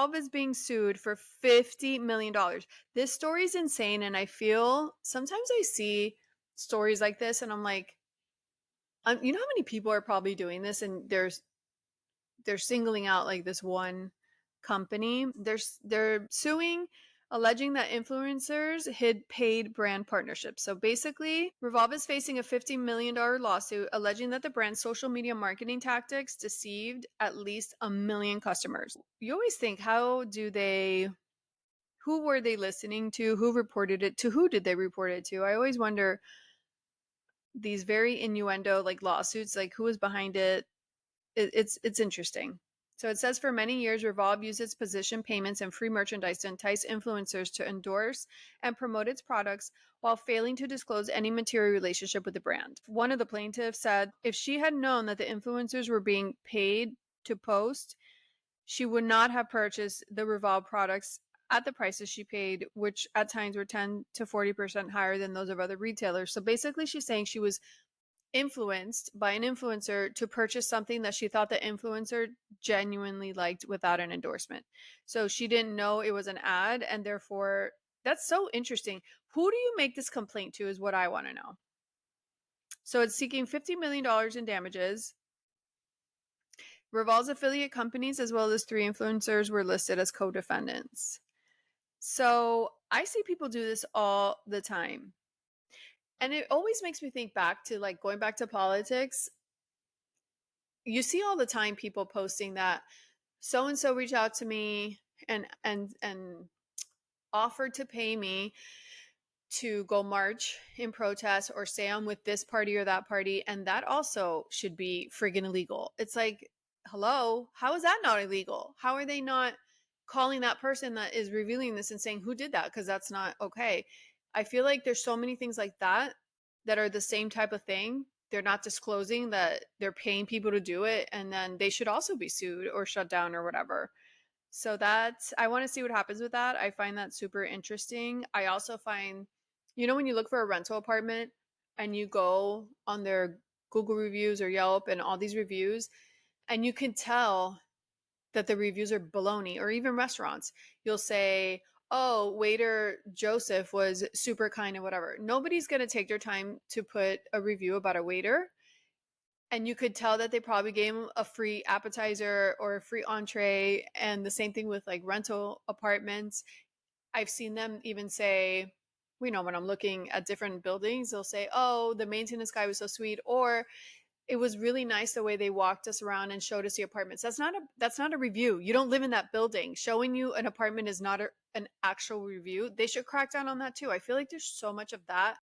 Revolve is being sued for $50 million. This story is insane, and I feel sometimes I see stories like this, and I'm like, you know how many people are probably doing this, and they're singling out like this one company. They're suing, alleging that influencers hid paid brand partnerships. So basically, Revolve is facing a $50 million lawsuit alleging that the brand's social media marketing tactics deceived at least 1 million customers. You always think, who were they listening to? Who reported it to? Who did they report it to? I always wonder these very innuendo like lawsuits, like who was behind it. It's interesting. So it says for many years, Revolve used its position payments and free merchandise to entice influencers to endorse and promote its products while failing to disclose any material relationship with the brand. One of the plaintiffs said if she had known that the influencers were being paid to post, she would not have purchased the Revolve products at the prices she paid, which at times were 10 to 40% higher than those of other retailers. So basically, she's saying she was influenced by an influencer to purchase something that she thought the influencer genuinely liked without an endorsement. So she didn't know it was an ad, and therefore that's so interesting. Who do you make this complaint to is what I want to know. So it's seeking $50 million in damages. Revolve's affiliate companies as well as 3 influencers were listed as co-defendants. So I see people do this all the time. And it always makes me think back to like going back to politics. You see all the time people posting that so and so reached out to me and offered to pay me to go march in protest or say I'm with this party or that party, and that also should be friggin' illegal. It's like, hello, how is that not illegal? How are they not calling that person that is revealing this and saying who did that? Because that's not okay. I feel like there's so many things like that that are the same type of thing. They're not disclosing that they're paying people to do it, and then they should also be sued or shut down or whatever. So that's, I want to see what happens with that. I find that super interesting. I also find, when you look for a rental apartment and you go on their Google reviews or Yelp and all these reviews, and you can tell that the reviews are baloney, or even restaurants. You'll say, oh, waiter Joseph was super kind and whatever. Nobody's going to take their time to put a review about a waiter. And you could tell that they probably gave him a free appetizer or a free entree. And the same thing with like rental apartments. I've seen them even say, when I'm looking at different buildings, they'll say, oh, the maintenance guy was so sweet, or it was really nice the way they walked us around and showed us the apartments. That's not a review. You don't live in that building. Showing you an apartment is not an actual review. They should crack down on that too. I feel like there's so much of that